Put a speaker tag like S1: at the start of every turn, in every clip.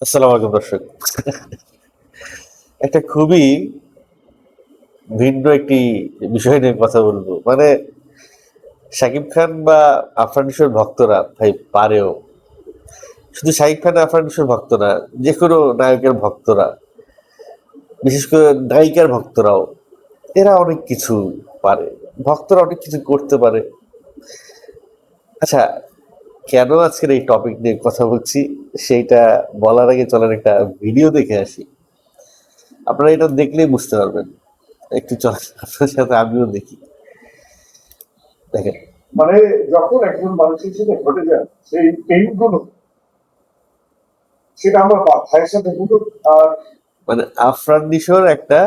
S1: আসসালামু আলাইকুম দর্শক। একটা খুবই ভিন্ন একটি বিষয় নিয়ে কথা বলবো। মানে শাকিব খান বা আফরান নিশোর ভক্তরা ভাই পারেও। শুধু শাকিব খান আফরান নিশোর ভক্ত না, যেকোনো নায়কের ভক্তরা, বিশেষ করে নায়িকার ভক্তরাও, এরা অনেক কিছু পারে। ভক্তরা অনেক কিছু করতে পারে। আচ্ছা, কেন আজকের এই টপিক নিয়ে কথা বলছি সেইটা বলার আগে চলেন একটা ভিডিও দেখে আসি। আপনারা এটা দেখলেই বুঝতে পারবেন। একটু চলেন আপনার সাথে আমিও দেখি। দেখেন,
S2: মানে যখন একজন মানুষের সাথে ঘটে যায় সেই পেইন গুলো, সেটা আমরা ভাইয়ের সাথে শুধু আর
S1: মানে আফরান নিশোর একটা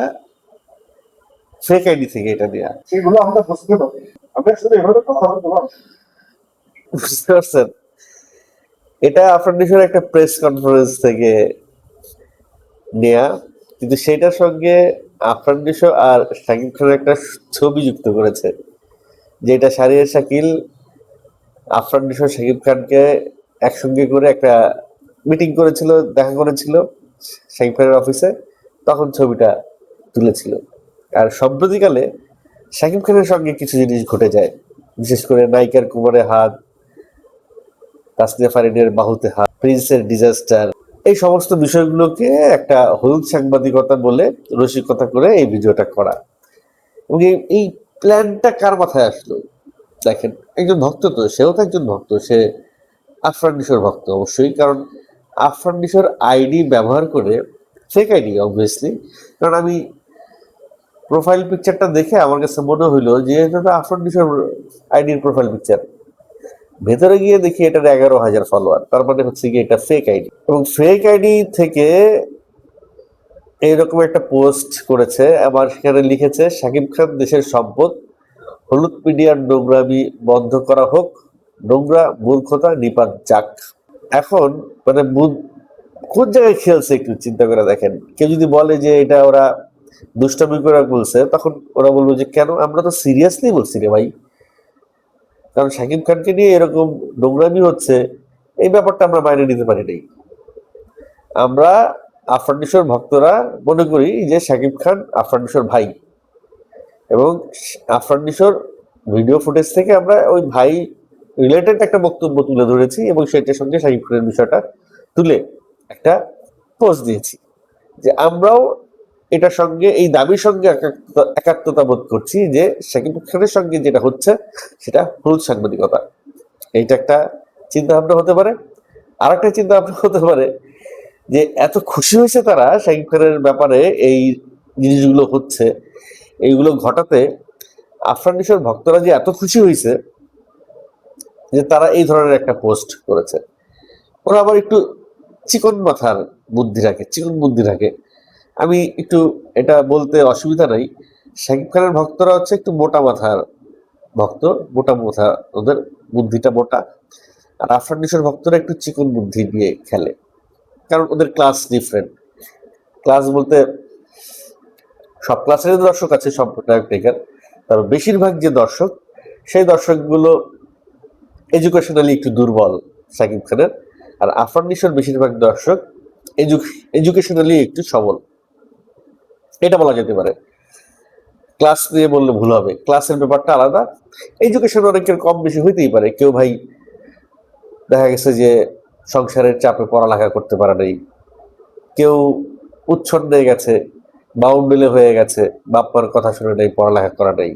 S1: ফেক আইডি থেকে এটা নেওয়া।
S2: সেগুলো আমরা বুঝতে পারি। আমরা আসলে এভাবে কথা বলতে পারি।
S1: বুঝতে পারছেন? এটা আফরান নিশোর একটা প্রেস কনফারেন্স থেকে নেয়া, কিন্তু সেটার সঙ্গে আফরান নিশো আর শাকিব খানের একটা ছবি যুক্ত করেছে, যেটা শাহরিয়ার শাকিল আফরান নিশো শাকিব খানকে একসঙ্গে করে একটা মিটিং করেছিল, দেখা করেছিল শাকিব খানের অফিসে, তখন ছবিটা তুলেছিল। আর সম্প্রতিকালে শাকিব খানের সঙ্গে কিছু জিনিস ঘটে যায়, বিশেষ করে নায়িকার কোমরে হাত, তাসনিয়া ফারিনের বাহুতে হাত, প্রিন্সের ডিজাস্টার, এই সমস্ত বিষয়গুলোকে একটা হলুদ সাংবাদিকতা বলে রসিকতা করে এই ভিডিওটা করা। এবং এই প্ল্যানটা কার মাথায় আসলো? দেখেন, একজন ভক্ত, তো সেও তো একজন ভক্ত, সে আফরান নিশোর ভক্ত অবশ্যই, কারণ আফরান নিশোর আইডি ব্যবহার করে, ফেক আইডি অবভিয়াসলি, কারণ আমি প্রোফাইল পিকচারটা দেখে আমার কাছে মনে হইলো যে এটা তো আফরান নিশোর আইডির প্রোফাইল পিকচার। ভেতরে গিয়ে দেখি এটার 11,000 ফলোয়ার, তার মানে হচ্ছে কি এটা ফেক আইডি। এবং ফেক আইডি থেকে এইরকম একটা পোস্ট করেছে, আবার সেখানে লিখেছে শাকিব খান দেশের সম্পদ, হলুদ মিডিয়ার নোংরামি বন্ধ করা হোক, নোংরা মূর্খতা নিপাত যাক। এখন মানে কোন জায়গায় খেলছে একটু চিন্তা করে দেখেন। কেউ যদি বলে যে এটা ওরা দুষ্টামি করে বলছে, তখন ওরা বলবো যে কেন, আমরা তো সিরিয়াসলি বলছি রে ভাই। কারণ শাকিব খানকে নিয়ে এরকম নোংরামি হচ্ছে, এই ব্যাপারটা আমরা মাইনে নিতে পারি নাই। আমরা আফরান নিশোর ভক্তরা মনে করি যে শাকিব খান আফরান নিশোর ভাই, এবং আফরান নিশোর ভিডিও ফুটেজ থেকে আমরা ওই ভাই রিলেটেড একটা বক্তব্য তুলে ধরেছি, এবং সেটার সঙ্গে শাকিব খানের বিষয়টা তুলে একটা পোস্ট দিয়েছি যে আমরাও এটার সঙ্গে, এই দাবির সঙ্গে একাত্মতা বোধ করছি যে শাকিব খানের সঙ্গে যেটা হচ্ছে সেটা হলুদ সাংবাদিকতা। এইটা একটা চিন্তা ভাবনা হতে পারে। আর একটা চিন্তা ভাবনা হতে পারে যে এত খুশি হয়েছে তারা শাকিব খানের ব্যাপারে, এই জিনিসগুলো হচ্ছে, এইগুলো ঘটাতে আফরান নিশোর ভক্তরা যে এত খুশি হয়েছে যে তারা এই ধরনের একটা পোস্ট করেছে। ওরা আবার একটু চিকন মাথার বুদ্ধি রাখে, চিকন বুদ্ধি রাখে। আমি একটু, এটা বলতে অসুবিধা নাই, শাকিব খানের ভক্তরা হচ্ছে একটু মোটা মাথার ভক্ত, মোটা মাথা, ওদের বুদ্ধিটা মোটা। আর আফরান নিশোর ভক্তরা একটু চিকন বুদ্ধি দিয়ে খেলে, কারণ ওদের ক্লাস ডিফারেন্ট। ক্লাস বলতে সব ক্লাসের দর্শক আছে, সব নায়ক নায়িকার, তার বেশিরভাগ যে দর্শক, সেই দর্শকগুলো এডুকেশনালি একটু দুর্বল শাকিব খানের। আর আফরান নিশোর বেশিরভাগ দর্শক এডুকেশনালি একটু সবল, এটা বলা যেতে পারে। ক্লাস নিয়ে বললে ভুল হবে, ক্লাসের ব্যাপারটা আলাদা। এডুকেশন অনেকের কম বেশি হইতেই পারে। কেউ ভাই দেখা গেছে যে সংসারের চাপে পড়ালেখা করতে পারে নাই, কেউ উচ্ছন্নে গেছে, বাউন্ডুলে হয়ে গেছে, বাপ্পার কথা শুনে নাই, পড়ালেখা করা নাই,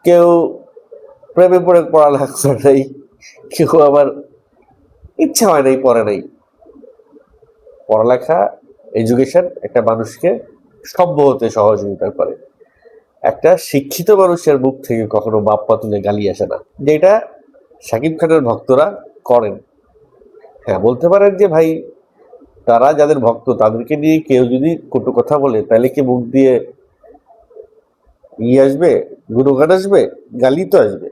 S1: কেউ প্রেমে পড়ে পড়ালেখা করে নাই, কেউ আবার ইচ্ছা হয় নাই, পড়ে নাই। পড়ালেখা, এডুকেশন একটা মানুষকে সভ্য হতে সহযোগিতা করে। একটা শিক্ষিত মানুষের মুখ থেকে কখনো বাপ্পা তুলে গালি আসে না, যেটা শাকিব খানের ভক্তরা করেন। হ্যাঁ, বলতে পারেন যে ভাই, তারা যাদের ভক্ত তাদেরকে নিয়ে কেউ যদি কটু কথা বলে, তাহলে কি মুখ দিয়ে আসবে, গুণগান আসবে, গালি তো আসবে।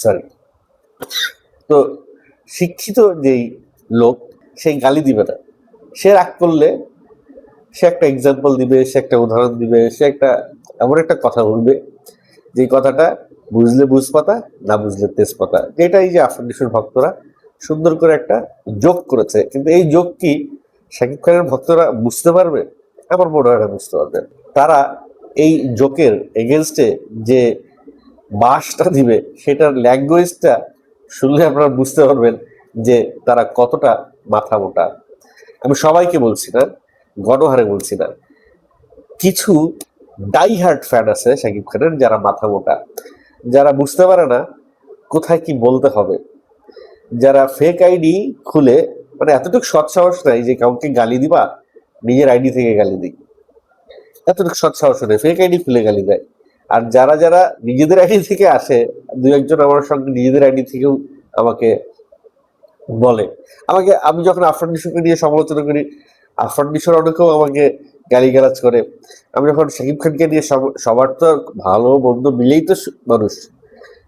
S1: সরি। তো শিক্ষিত যেই লোক, সেই গালি দিবে না। সে রাগ করলে সে একটা এক্সাম্পল দিবে, সে একটা উদাহরণ দিবে, সে একটা এমন একটা কথা বলবে যে কথাটা বুঝলে বুঝপাতা, না বুঝলে তেজপাতা, যেটা এই যে আফরান নিশোর ভক্তরা সুন্দর করে একটা জোক করেছে, কিন্তু এই জোক কি শাকিব খানের ভক্তরা বুঝতে পারবে? আমার মনে হয় না বুঝতে পারবে। তারা এই জোকের এগেনস্টে যে বাসটা দিবে সেটার ল্যাঙ্গুয়েজটা শুনলে আপনারা বুঝতে পারবেন যে তারা কতটা মাথা মোটা। আমি সবাইকে বলছি না, গণহারে বলছি না, কিছু ডাই হার্ট ফ্যান আছে শাকিব খানের যারা মাথা মোটা, যারা বুঝতে পারে না কোথায় কি বলতে হবে, যারা ফেক আইডি খুলে, মানে এতটুকু সৎ সাহস নাই যে কাউকে গালি দিবা নিজের আইডি থেকে গালি দিই, এতটুকু সৎ সাহস নেই, ফেক আইডি খুলে গালি দেয়। আর যারা যারা নিজেদের আইডি থেকে আসে, দু একজন আমার সঙ্গে নিজেদের আইডি থেকেও আমাকে বলে, আমাকে, আমি যখন আফরান নিশোকে নিয়ে সমালোচনা করি, আফরান নিশোর অনেকেও আমাকে গালিগালাজ করে। আমি যখন শাকিব খানকে নিয়ে সবার তো ভালো মন্দ মিলেই তো মানুষ,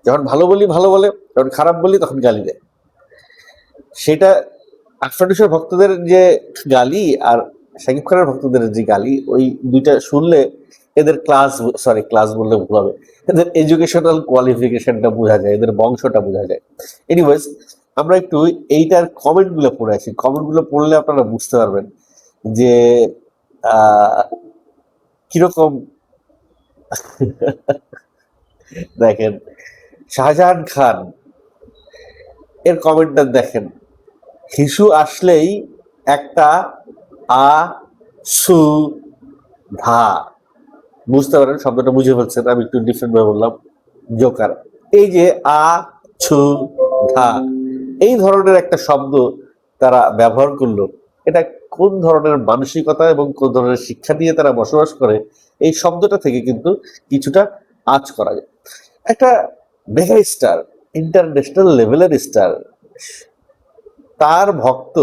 S1: যখন ভালো বলি ভালো বলে, যখন খারাপ বলি তখন গালি দেয়। সেটা আফরান নিশোর ভক্তদের যে গালি আর শাকিব খানের ভক্তদের যে গালি, ওই দুইটা শুনলে এদের ক্লাস বললে ভুল হবে, এদের এডুকেশনাল কোয়ালিফিকেশনটা বোঝা যায়, এদের বংশটা বোঝা যায়। এনিওয়েজ, আমরা একটু এইটার কমেন্ট গুলো পড়ে আসি। কমেন্ট গুলো পড়লে আপনারা বুঝতে পারবেন যে কিরকম। দেখেন, শাহজাহান খান এর কমেন্টটা দেখেন, হিসু আসলেই একটা আ সু ধা, বুঝতে পারেন শব্দটা বুঝে ফেলছেন, আমি একটু ডিফারেন্ট ভাবে বললাম, জোকার। এই যে আ ছু ধা, এই ধরনের একটা শব্দ তারা ব্যবহার করলো, এটা কোন ধরনের মানসিকতা এবং কোন ধরনের শিক্ষা নিয়ে তারা বসবাস করে, এই শব্দটা থেকে কিন্তু কিছুটা আঁচ করা যায়। একটা মেগা স্টার, ইন্টারন্যাশনাল লেভেলের স্টার, তার ভক্ত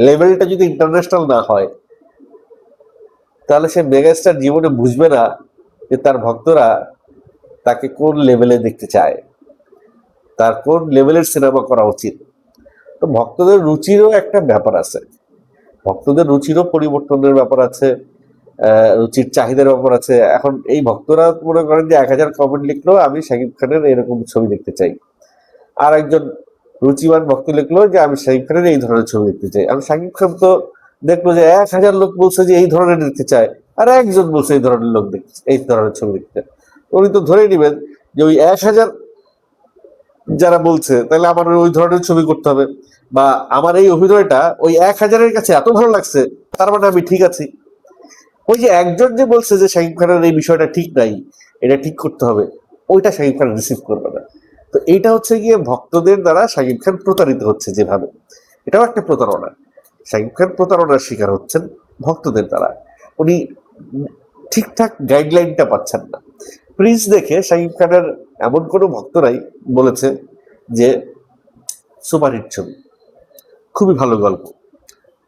S1: লেভেলটা যদি ইন্টারন্যাশনাল না হয়, তাহলে সে মেগাস্টার জীবনে বুঝবে না যে তার ভক্তরা তাকে কোন লেভেলে দেখতে চায়, তার কোন লেভেলের সিনেমা করা উচিত। তো ভক্তদের রুচিরও একটা ব্যাপার আছে, ভক্তদের রুচিরও পরিবর্তনের ব্যাপার আছে, রুচির চাহিদার ব্যাপার আছে। এখন এই ভক্তরা মনে করেন যে 1000 কমেন্ট লিখলো আমি শাকিব খানের এরকম ছবি দেখতে চাই, আর একজন রুচিবান ভক্ত লিখলো যে আমি শাকিব খানের এই ধরনের ছবি দেখতে চাই। আমি শাকিব খান তো দেখলো যে 1000 লোক বলছে যে এই ধরনের দেখতে চায়, আর একজন বলছে এই ধরনের লোক দেখতে, এই ধরনের ছবি দেখতে চায়। উনি তো ধরে নিবেন যে ওই 1000 যারা বলছে তাহলে আমার ওই ধরনের ছবি করতে হবে, বা আমার এই অভিনয়টা ওই 1000-এর কাছে এত ভালো লাগছে, তার মানে আমি ঠিক আছি। ওই যে একজন যে বলছে যে শাকিব খানের এই বিষয়টা ঠিক নাই, এটা ঠিক করতে হবে, ওইটা শাকিব খান রিসিভ করবে না। তো এইটা হচ্ছে গিয়ে ভক্তদের দ্বারা শাকিব খান প্রতারিত হচ্ছে যেভাবে, এটাও একটা প্রতারণা। শাকিব খান প্রতারণার শিকার হচ্ছেন ভক্তদের দ্বারা, উনি ঠিকঠাক গাইডলাইনটা পাচ্ছেন না। প্রিন্স দেখে শাকিব খানের এমন কোনো ভক্ত নাই বলেছে যে সুপারহিট ছবি, খুবই ভালো গল্প,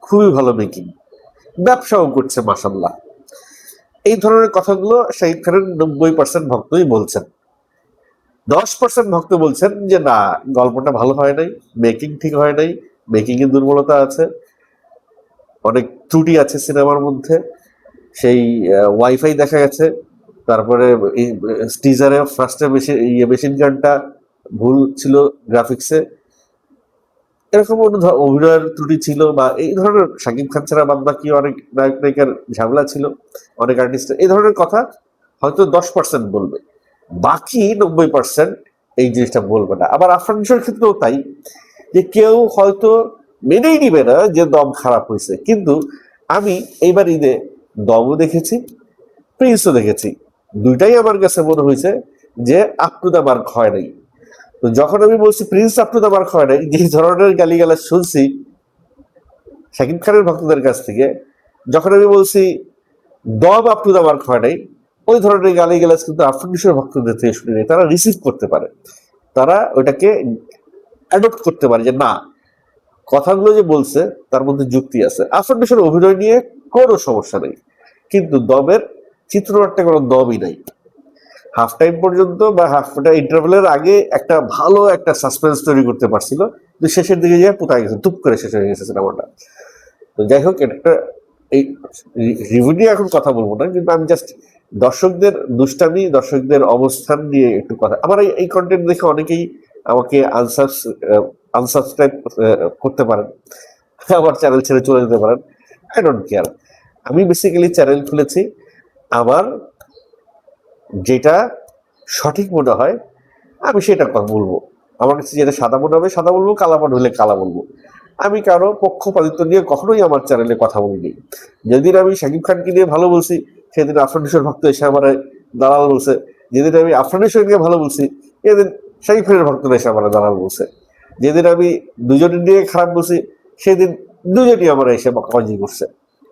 S1: খুবই ভালো মেকিং, ব্যবসাও করছে মাশাল্লাহ, এই ধরনের কথাগুলো শাকিব খানের 90% ভক্তই বলছেন। 10% ভক্ত বলছেন যে না, গল্পটা ভালো হয় নাই, মেকিং ঠিক হয় নাই, মেকিং এর দুর্বলতা আছে, অনেক ত্রুটি আছে সিনেমার মধ্যে, সেই ওয়াইফাই দেখা গেছে, তারপরে টিজারে ফার্স্টে মেশিন গানটা ভুল ছিল গ্রাফিক্সে, এরকম অভিনয়ের ত্রুটি ছিল, বা এই ধরনের শাকিব খান ছাড়া বাদ বাকি অনেক নায়ক নায়িকার ঝামেলা ছিল, অনেক আর্টিস্ট, এই ধরনের কথা হয়তো 10% বলবে, বাকি 90% এই জিনিসটা বলবে না। আবার আফরান নিশোর ক্ষেত্রেও তাই, যে কেউ হয়তো মেনেই নিবে না যে দম খারাপ হয়েছে, কিন্তু আমি এইবার ঈদে দমও দেখেছি, প্রিন্সও দেখেছি, দুইটাই আমার কাছে মনে হয়েছে যে আপ টু দ্য মার্ক হয় নাই। তো যখন আমি বলছি Prince up to the mark হয় নাই, যে ধরনের গালিগালাজ শুনছি শাকিব খানের ভক্তদের কাছ থেকে, যখন আমি বলছি দম আপ টু দ্য মার্ক হয় নাই, ওই ধরনের গালিগালাজ কিন্তু আফরান নিশোর ভক্তদের থেকে শুনে নেই, তারা রিসিভ করতে পারে, তারা ওইটাকে অ্যাডপ্ট করতে পারে যে না, কথাগুলো যে বলছে তার মধ্যে যুক্তি আছে। আফরান নিশোর অভিনয় নিয়ে কোনো সমস্যা নেই, কিন্তু দমের চিত্রনাট্যে কোনো দমই নাই। হাফ টাইম পর্যন্ত বা হাফটা ইন্টারভেলের আগে একটা ভালো একটা সাসপেন্স তৈরি করতে পারছিল, কিন্তু শেষের দিকে গিয়ে পুতাই গেছে, টুপ করে শেষ হয়ে গেছে সিনেমাটা। তো যাই হোক, এটা একটা, এই রিভিউ নিয়ে এখন কথা বলবো না, কিন্তু আমি জাস্ট দর্শকদের দুষ্টামি, দর্শকদের অবস্থান নিয়ে একটু কথা, আমার এই কন্টেন্ট দেখে অনেকেই আমাকে আনসার আনসাবস্ক্রাইব করতে পারেন, আমার চ্যানেল ছেড়ে চলে যেতে পারেন, আই ডোন্ট কেয়ার। আমি বেসিক্যালি চ্যানেল খুলেছি আমার যেটা সঠিক মনে হয় আমি সেটা কথা বলবো। আমার কাছে যেটা সাদা মনে হবে সাদা বলবো, কালা মনে হলে কালা বলবো। আমি কারো পক্ষপাতিত্ব নিয়ে কখনোই আমার চ্যানেলে কথা বলিনি। যেদিন আমি শাকিব খানকে নিয়ে ভালো বলছি সেদিন আফরান নিশোর ভক্ত এসে আমার দালাল বলছে, যেদিন আমি আফরান নিশোর নিয়ে ভালো বলছি সেদিন শাকিব খানের ভক্তরা এসে আমার দালাল বলছে, যেদিন আমি দুজনের নিয়ে খারাপ বলছি সেদিন দুজনই আমার এসে বকাবাজি করছে,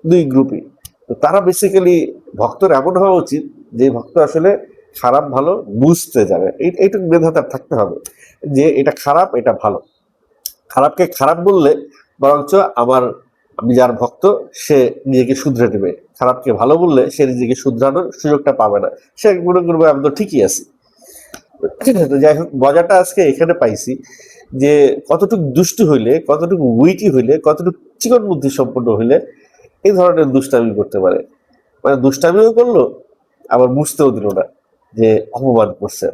S1: দুই গ্রুপই। তো তারা বেসিক্যালি ভক্তর এমন হওয়া উচিত যে ভক্ত আসলে খারাপ ভালো বুঝতে যাবে, এইটুকু মেধা তার থাকতে হবে যে এটা খারাপ এটা ভালো। খারাপকে খারাপ বললে বরঞ্চ আমি যার ভক্ত সে নিজেকে শুধরে নেবে, খারাপকে ভালো বললে সে নিজেকে শুধরানোর সুযোগটা পাবে না, সে মনে করবে আমি তো ঠিকই আছি। তো যাই হোক, মজাটা আজকে এখানে পাইছি যে কতটুকু দুষ্টু হইলে, কতটুকু উইটি হইলে, কতটুকু চিকন বুদ্ধি সম্পন্ন হইলে এই ধরনের দুষ্টামি করতে পারে। মানে দুষ্টামিও করলো আবার বুঝতেও দিল না যে অপমান করছে।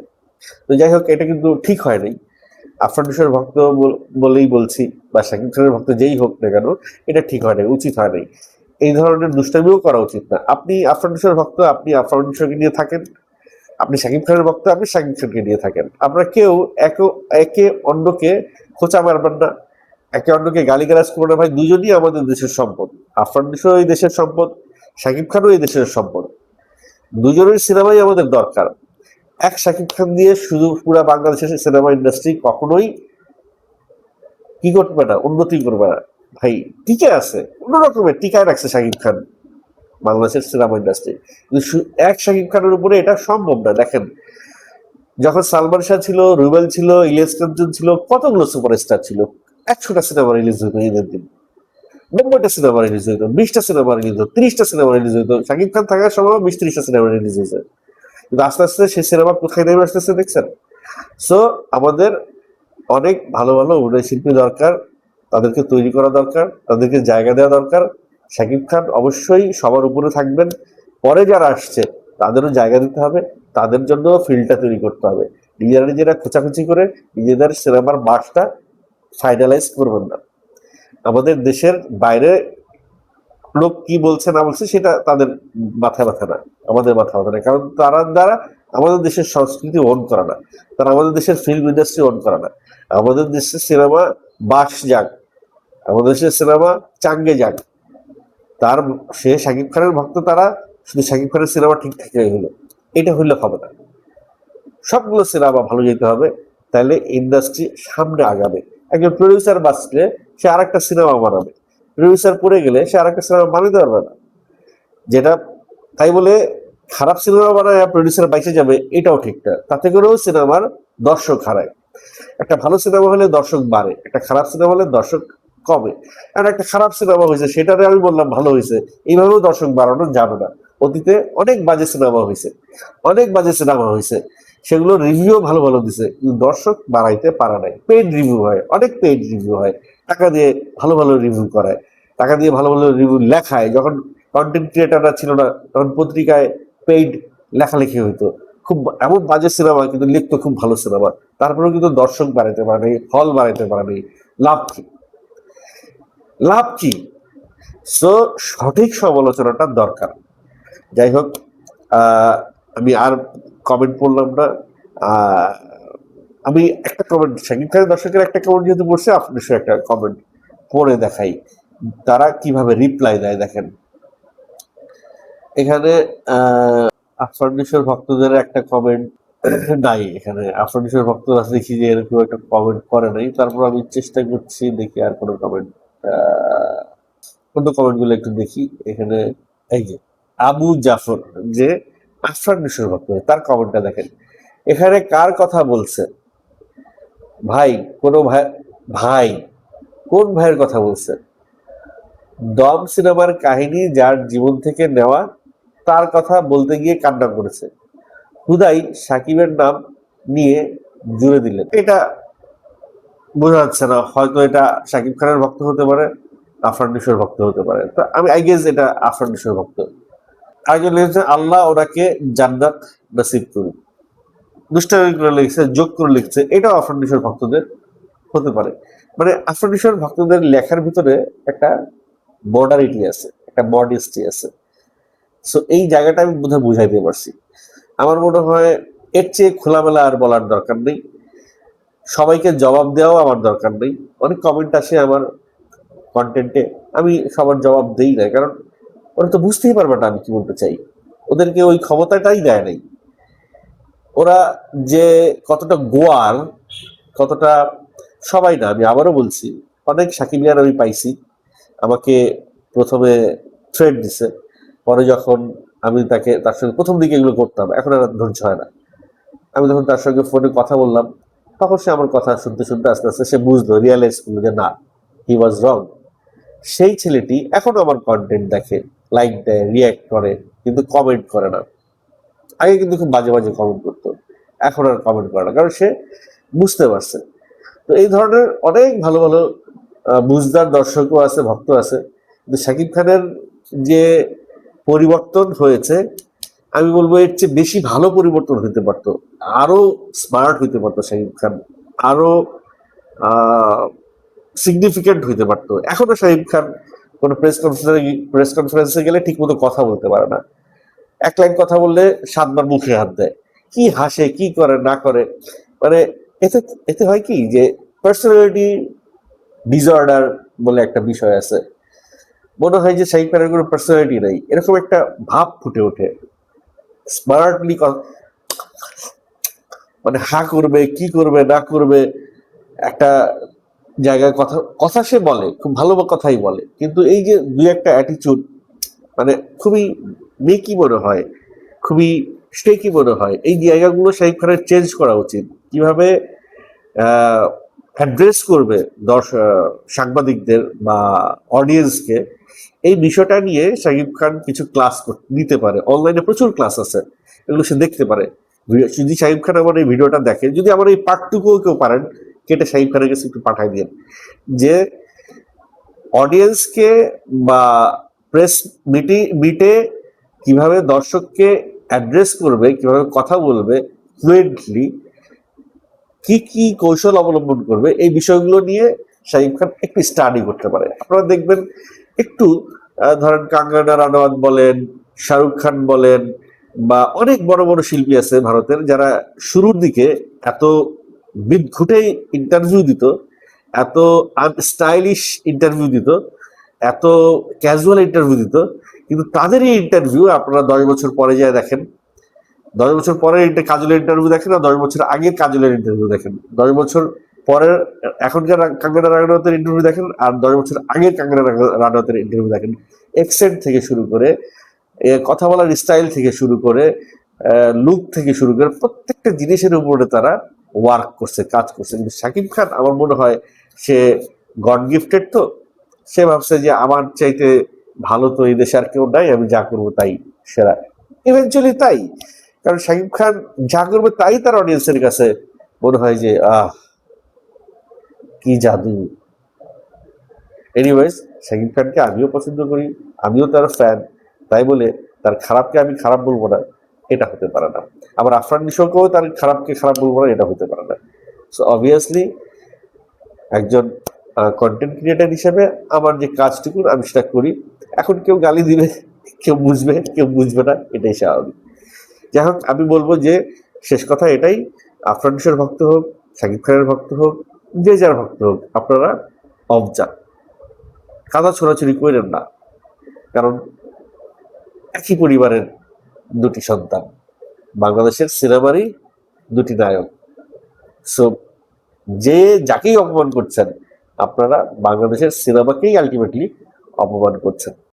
S1: তো যাই হোক, এটা কিন্তু ঠিক হয় নাই। আফরান নিশোর ভক্ত বলেই বলছি, বা শাকিব খানের ভক্ত যেই হোক না কেন, এটা ঠিক হয় নাই, উচিত হয় নাই। এই ধরনের দুষ্টামিও করা উচিত না। আপনি আফরান নিশোর ভক্ত, আপনি আফরান নিশোরকে নিয়ে থাকেন, আপনি শাকিব খানের ভক্ত, আপনি শাকিব খানকে নিয়ে থাকেন। আমরা কেউ একে অন্যকে খোঁচা মারবেন না, একে অন্যকে গালিগালাজ করবো না। ভাই, দুজনই আমাদের দেশের সম্পদ। আফরান নিশো এই দেশের সম্পদ, শাকিব খানও এই দেশের সম্পদ। দুজনের সিনেমাই আমাদের দরকার। এক শাকিব খান দিয়ে শুধু পুরা বাংলাদেশের সিনেমা ইন্ডাস্ট্রি কখনোই কি করবে না, উন্নতি করবে না। ভাই, টিকে আছে, কোন রকমের টিকায় রাখছে শাকিব খান বাংলাদেশের সিনেমা ইন্ডাস্ট্রি। কিন্তু এক শাকিব খানের উপরে এটা সম্ভব না। দেখেন, যখন সালমান শাহ ছিল, রুবেল ছিল, ইলিয়াস কাঞ্চন ছিল, কতগুলো সুপারস্টার ছিল, 100টা সিনেমা রিলিজ হইতো ঈদের দিন, 90টা সিনেমা রিলিজ হইতো, 20টা সিনেমা রিলিজ হতো, 30টা সিনেমা রিলিজ হইতো। শাকিব খান থাকার সময় 20-30টা সিনেমা রিলিজ হয়েছে। কিন্তু আস্তে আস্তে সেই সিনেমা কোথায় নেমে আসতেছে দেখছেন। সো আমাদের অনেক ভালো ভালো অভিনয় শিল্পী দরকার, তাদেরকে তৈরি করা দরকার, তাদেরকে জায়গা দেওয়া দরকার। শাকিব খান অবশ্যই সবার উপরে থাকবেন, পরে যারা আসছে তাদেরও জায়গা দিতে হবে, তাদের জন্য ফিল্ডটা তৈরি করতে হবে। নিজেরা খোঁচাখুচি করে নিজেদের সিনেমার মাঠটা ফাইনালাইজ করবেন না। আমাদের দেশের বাইরে লোক কি বলছে না বলছে সেটা তাদের মাথায় ব্যথা না, আমাদের মাথা ব্যথা না। কারণ তারা দ্বারা আমাদের দেশের সংস্কৃতি ওন করা না, তারা আমাদের দেশের ফিল্ম ইন্ডাস্ট্রি ওন করা না। আমাদের দেশের সিনেমা বাস যাক, আমাদের দেশের সিনেমা চাঙ্গে যাক, তার সে শাকিব খানের ভক্ত, তারা শুধু শাকিব খানের সিনেমা ঠিক থাকে হইলো, এটা হইলে হবে না। সবগুলো সিনেমা ভালো যেতে হবে, তাহলে ইন্ডাস্ট্রি সামনে আগাবে। একজন প্রডিউসার বাঁচলে সে আর একটা সিনেমা বানাবে, প্রডিউসার পড়ে গেলে সে আর একটা সিনেমা বানাতে পারবে না। যেটা তাই বলে খারাপ সিনেমা বানায় প্রডিউসার বাইসে যাবে এটাও ঠিক না, তাতে করেও সিনেমার দর্শক হারায়। একটা ভালো সিনেমা হলে দর্শক বাড়ে, একটা খারাপ সিনেমা হলে দর্শক কমে। কারণ একটা খারাপ সিনেমা হয়েছে সেটারে আমি বললাম ভালো হয়েছে, এইভাবেও দর্শক বাড়ানো যাবে না। অতীতে অনেক বাজে সিনেমা হয়েছে, অনেক বাজে সিনেমা হয়েছে, সেগুলো রিভিউ ভালো ভালো দিছে, কিন্তু দর্শক বাড়াইতে পারা নাই। পেইড রিভিউ হয়, অনেক পেইড রিভিউ হয়, টাকা দিয়ে ভালো ভালো রিভিউ করায়, টাকা দিয়ে ভালো ভালো রিভিউ লেখায়। যখন কন্টেন্ট ক্রিয়েটাররা ছিল না তখন পত্রিকায় পেইড লেখালেখি হইতো, খুব এমন বাজে সিনেমা কিন্তু লিখতো খুব ভালো সিনেমা, তারপরেও কিন্তু দর্শক বাড়াইতে পারে নাই, হল বাড়াইতে পারে নাই। লাভ কি? লাভ কি? সো সঠিক সমালোচনাটা দরকার। যাই হোক, আমি আর কমেন্ট পড়লাম না। আহ, আমি একটা কমেন্ট, শাকিব খানের দর্শকের একটা কমেন্ট যেহেতু পড়ছে, আপনার একটা কমেন্ট পড়ে দেখাই তারা কিভাবে রিপ্লাই দেয়। দেখেন এখানে আফরান নিশোর ভক্তদের একটা কমেন্ট নাই, এখানে আফরান নিশোর ভক্তরা দেখি যে এরকম একটা কমেন্ট করে নাই। তারপর আমি চেষ্টা করছি দেখি আর কোনো কমেন্ট, অন্য কমেন্ট গুলো একটু দেখি। এখানে এই যে আবু জাফর, যে আফরান নিশোর ভক্ত, তার কমেন্টটা দেখেন। এখানে কার কথা বলছে ভাই? কোনো ভাই, ভাই কোন ভাইয়ের কথা বলছে? দম সিনেমার কাহিনী যার জীবন থেকে নেওয়া, তার কথা বলতে গিয়ে কান্না করেছে, হুদাই সাকিবের নাম নিয়ে জুড়ে দিলেন। এটা বোঝা যাচ্ছে না, হয়তো এটা সাকিব খানের ভক্ত হতে পারে, আফরান নিশোর ভক্ত হতে পারে। তো আমি আই গেস এটা আফরান নিশোর ভক্ত। আরেকজন লিখেছে আল্লাহ ওনাকে জান্নাত নসিব করুন, দুষ্টামি করে লিখছে, যোগ করে লিখছে, এটাও আফরান নিশোর ভক্তদের হতে পারে। মানে আফরান নিশোর ভক্তদের লেখার ভিতরে একটা মডারিটি আছে, একটা মডেস্টি আছে। সো এই জায়গাটা আমি বোধহয় বুঝাইতে পারছি। আমার মনে হয় এর চেয়ে খোলামেলা আর বলার দরকার নেই, সবাইকে জবাব দেওয়াও আমার দরকার নেই। অনেক কমেন্ট আসে আমার কন্টেন্টে, আমি সবার জবাব দেই না, কারণ ওরা তো বুঝতেই পারবে না আমি কি বলতে চাই, ওদেরকে ওই ক্ষমতাটাই দেয় নাই। ওরা যে কতটা গোয়ার, কতটা, সবাই না, আমি আবারও বলছি, অনেক সাকিবিয়ার আমি পাইছি আমাকে প্রথমে থ্রেড দিছে, পরে যখন আমি তার সঙ্গে প্রথম দিকে এগুলো করতাম, এখন আর ধৈর্য হয় না, আমি যখন তার সঙ্গে ফোনে কথা বললাম, তখন সে আমার কথা শুনতে শুনতে আস্তে আস্তে সে বুঝলো, রিয়ালাইজ করলো যে না, হি ওয়াজ রং। সেই ছেলেটি এখন আমার কন্টেন্ট দেখে, লাইক দেয়, রিয়াক্ট করে, কিন্তু কমেন্ট করে না। আগে কিন্তু খুব বাজে বাজে কমেন্ট করতো, এখন আর কমেন্ট করে না, কারণ সে বুঝতে পারছে। তো এই ধরনের অনেক ভালো ভালো বুঝদার দর্শকও আছে, ভক্ত আছে। কিন্তু শাকিব খানের যে পরিবর্তন হয়েছে, আমি বলবো এর চেয়ে বেশি ভালো পরিবর্তন হতে পারতো, আরো স্মার্ট হইতে পারতো শাকিব খান, আরো সিগনিফিকেন্ট হইতে পারতো। এখনো শাকিব খান কোনো প্রেস কনফারেন্সে গেলে ঠিক মতো কথা বলতে পারে না, এক লাইন কথা বললে 7 বার মুখে হাত দেয়, কি হাসে, কি করে না করে, মানে এতে এতে হয় কি যে পার্সোনালিটি ডিসঅর্ডার বলে একটা বিষয় আছে, মনে হয় যে শাকিব খানের কোনো পার্সোনালিটি নাই, এরকম একটা ভাব ফুটে ওঠে। স্মার্টলি মানে হা করবে, কি করবে না করবে, একটা জায়গায় কথা কথা সে বলে, খুব ভালো কথাই বলে, কিন্তু এই যে দুই একটা অ্যাটিচিউড, মানে খুবই মেকি মনে হয়, খুবই স্টেকি মনে হয়। এই জায়গাগুলো শাকিব খানের চেঞ্জ করা উচিত। কিভাবে অ্যাড্রেস করবে সাংবাদিকদের বা অডিয়েন্সকে, এই বিষয়টা নিয়ে শাকিব খান কিছু ক্লাস নিতে পারে। অনলাইনে প্রচুর ক্লাস আছে, এগুলো সে দেখতে পারে। যদি শাকিব খান আমার এই ভিডিওটা দেখে, যদি আমার এই পার্টটুকুও কেউ পারেন, কেটে শাকিব খানের কাছে একটু পাঠাই দিন, যে অডিয়েন্সকে বা প্রেস মিটে কিভাবে দর্শককে অ্যাড্রেস করবে, কিভাবে কথা বলবে ফ্লুয়েন্টলি, কি কি কৌশল অবলম্বন করবে, এই বিষয়গুলো নিয়ে শাকিব খান একটু স্টাডি করতে পারে। আপনারা দেখবেন একটু ধরেন কাঙ্গনা রানাওয়াত বলেন, শাহরুখ খান বলেন, বা অনেক বড় বড় শিল্পী আছে ভারতের, যারা শুরুর দিকে এত বিদঘুটে ইন্টারভিউ দিত, এত আনস্টাইলিশ ইন্টারভিউ দিত, এত ক্যাজুয়াল ইন্টারভিউ দিত, কিন্তু তাদের এই ইন্টারভিউ আপনারা 10 বছর পরে যায় দেখেন, 10 বছর পরে কাজলের ইন্টারভিউ দেখেন, আর 10 বছর আগের কাজলের ইন্টারভিউ দেখেন, 10 বছর পরের এখনকার কাঙ্গনা রানাওয়াতের ইন্টারভিউ দেখেন, আর 10 বছর আগের কাঙ্গনা রানাওয়াতের ইন্টারভিউ দেখেন। এক্সেন্ট থেকে শুরু করে, কথা বলার স্টাইল থেকে শুরু করে, লুক থেকে শুরু করে, প্রত্যেকটা জিনিসের উপরে তারা ওয়ার্ক করছে, কাজ করছে। কিন্তু শাকিব খান আমার মনে হয় সে গড গিফটেড, তো সে ভাবছে যে আমার চাইতে ভালো তো এই দেশে আর কেউ নাই, আমি যা করবো তাই সেরা। ইভেনচুয়ালি তাই, কারণ শাকিব খান যা করবে তাই তার অডিয়েন্সের কাছে মনে হয় যে কি জাদু। এনিওয়েজ, শাকিব খানকে আমিও পছন্দ করি, আমিও তার ফ্যান, তাই বলে তার খারাপকে আমি খারাপ বলবো না, এটা হতে পারে না। আবার আফরান নিশোকেও তার খারাপকে খারাপ বলবো না, এটা হতে পারে না। সো অবভিয়াসলি একজন কন্টেন্ট ক্রিয়েটার হিসেবে আমার যে কাজটুকু আমি সেটা করি। এখন কেউ গালি দিবে, কেউ বুঝবে, কেউ বুঝবে না, এটাই স্বাভাবিক। যাই হোক, আমি বলবো যে শেষ কথা এটাই, আফরান নিশোর ভক্ত হোক, শাকিব খানের ভক্ত হোক, যে যার ভক্ত হোক, আপনারা অবজা কাদা ছোড়াছুড়ি করেন না, কারণ একই পরিবারের দুটি সন্তান, বাংলাদেশের সিনেমারই দুটি নায়ক। সো যে যাকেই অপমান করছেন, আপনারা বাংলাদেশের সিনেমাকেই আলটিমেটলি অপমান করছেন।